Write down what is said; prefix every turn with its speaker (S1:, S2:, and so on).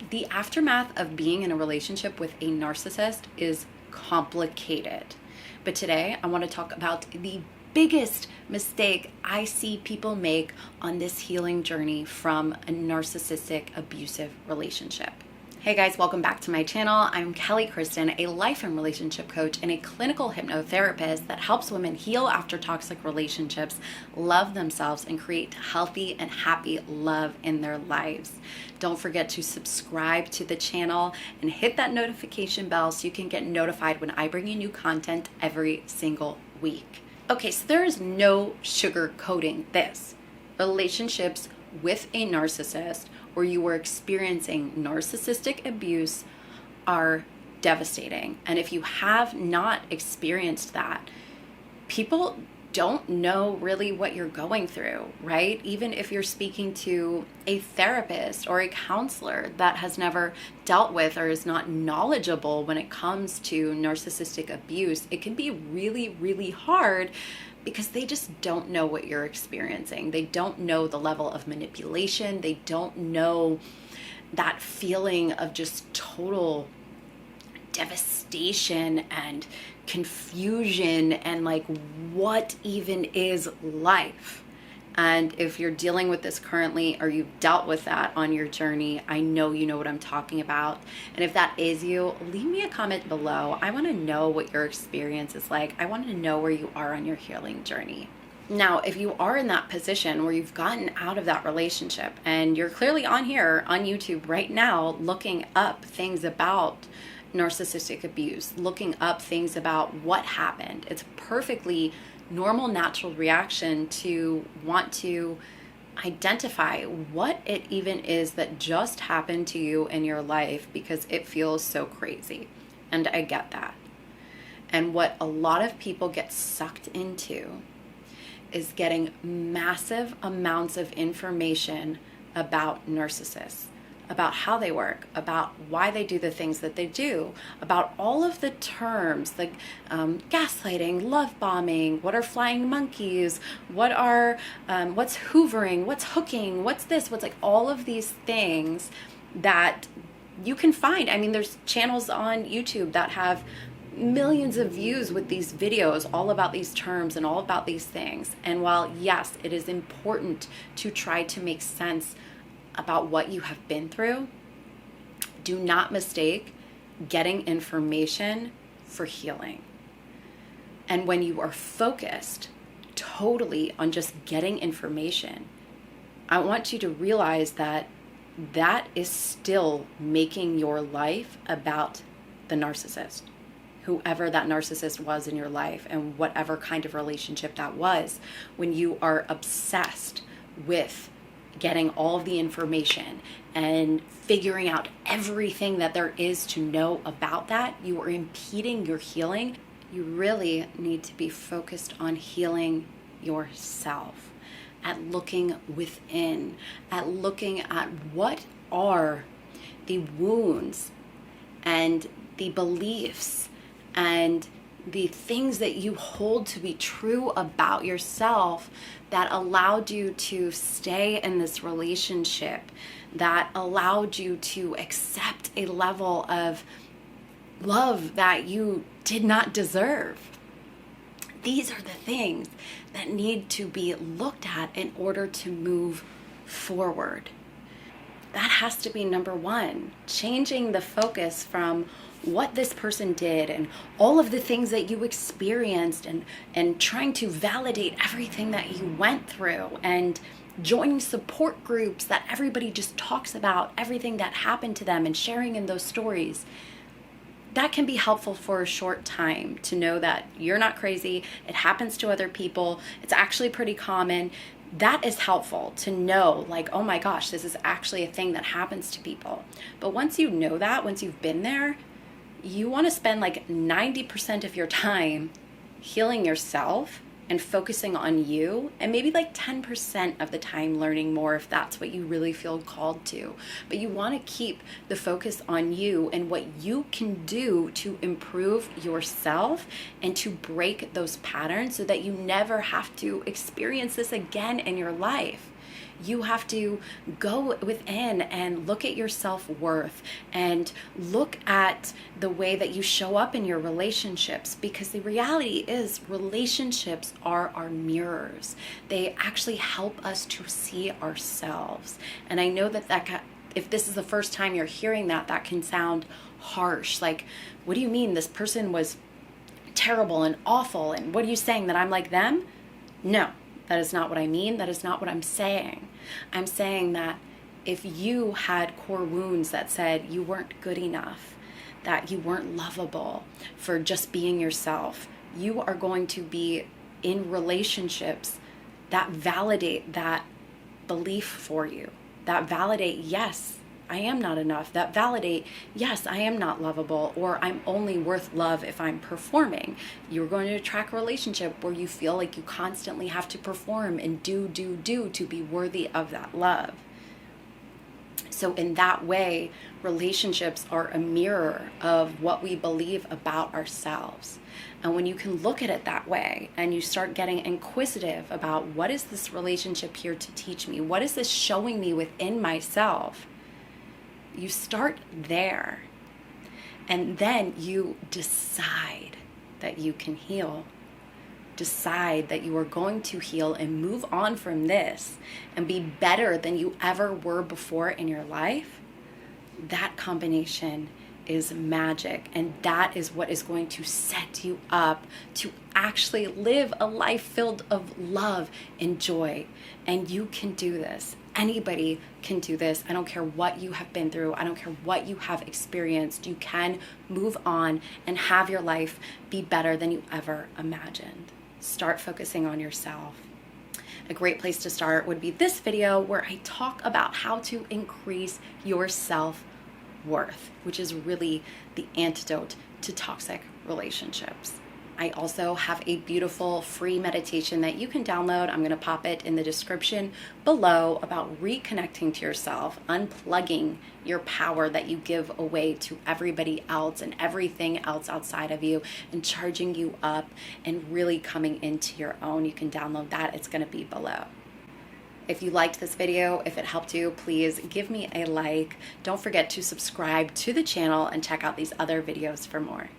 S1: The aftermath of being in a relationship with a narcissist is complicated. But today I want to talk about the biggest mistake I see people make on this healing journey from a narcissistic abusive relationship. Hey guys, welcome back to my channel. I'm Kristin, a life and relationship coach and a clinical hypnotherapist that helps women heal after toxic relationships, love themselves, and create healthy and happy love in their lives. Don't forget to subscribe to the channel and hit that notification bell so you can get notified when I bring you new content every single week. Okay, so there is no sugarcoating this. Relationships with a narcissist or you are experiencing narcissistic abuse are devastating. And if you have not experienced that, people don't know really what you're going through, right? Even if you're speaking to a therapist or a counselor that has never dealt with or is not knowledgeable when it comes to narcissistic abuse, it can be really, really hard because they just don't know what you're experiencing. They don't know the level of manipulation. They don't know that feeling of just total devastation and confusion and like what even is life. And if you're dealing with this currently or you've dealt with that on your journey, I know you know what I'm talking about. And if that is you, leave me a comment below. I want to know what your experience is like. I want to know where you are on your healing journey. Now, if you are in that position where you've gotten out of that relationship and you're clearly on here on YouTube right now looking up things about narcissistic abuse, looking up things about what happened, it's perfectly normal, natural reaction to want to identify what it even is that just happened to you in your life because it feels so crazy. And I get that. And what a lot of people get sucked into is getting massive amounts of information about narcissists, about how they work, about why they do the things that they do, about all of the terms like gaslighting, love bombing, what are flying monkeys, what's hoovering, what's hooking, what's this, what's like all of these things that you can find. I mean, there's channels on YouTube that have millions of views with these videos all about these terms and all about these things. And while yes, it is important to try to make sense about what you have been through, do not mistake getting information for healing. And when you are focused totally on just getting information, I want you to realize that that is still making your life about the narcissist, whoever that narcissist was in your life and whatever kind of relationship that was. When you are obsessed with getting all of the information and figuring out everything that there is to know about that, you are impeding your healing. You really need to be focused on healing yourself, at looking within, at looking at what are the wounds and the beliefs and the things that you hold to be true about yourself that allowed you to stay in this relationship, that allowed you to accept a level of love that you did not deserve. These are the things that need to be looked at in order to move forward. That has to be number one, changing the focus from what this person did and all of the things that you experienced and trying to validate everything that you went through and joining support groups that everybody just talks about everything that happened to them and sharing in those stories. That can be helpful for a short time to know that you're not crazy. It happens to other people. It's actually pretty common. That is helpful to know, like, oh my gosh, this is actually a thing that happens to people. But once you know that, once you've been there, you want to spend like 90% of your time healing yourself and focusing on you, and maybe like 10% of the time learning more if that's what you really feel called to. But you want to keep the focus on you and what you can do to improve yourself and to break those patterns so that you never have to experience this again in your life. You have to go within and look at your self-worth and look at the way that you show up in your relationships, because the reality is relationships are our mirrors. They actually help us to see ourselves. And I know that if this is the first time you're hearing that, that can sound harsh. Like, what do you mean this person was terrible and awful, and what are you saying, that I'm like them? No, that is not what I mean. That is not what I'm saying. I'm saying that if you had core wounds that said you weren't good enough, that you weren't lovable for just being yourself, you are going to be in relationships that validate that belief for you, that validate, yes, I am not enough, that validate, yes, I am not lovable, or I'm only worth love if I'm performing. You're going to attract a relationship where you feel like you constantly have to perform and do to be worthy of that love. So in that way, relationships are a mirror of what we believe about ourselves. And when you can look at it that way and you start getting inquisitive about, what is this relationship here to teach me? What is this showing me within myself? You start there, and then you decide that you can heal. Decide that you are going to heal and move on from this and be better than you ever were before in your life. That combination is magic, and that is what is going to set you up to actually live a life filled of love and joy. And you can do this. Anybody can do this. I don't care what you have been through. I don't care what you have experienced. You can move on and have your life be better than you ever imagined. Start focusing on yourself. A great place to start would be this video, where I talk about how to increase your self-worth, which is really the antidote to toxic relationships. I also have a beautiful free meditation that you can download. I'm going to pop it in the description below, about reconnecting to yourself, unplugging your power that you give away to everybody else and everything else outside of you, and charging you up and really coming into your own. You can download that. It's going to be below. If you liked this video, if it helped you, please give me a like. Don't forget to subscribe to the channel and check out these other videos for more.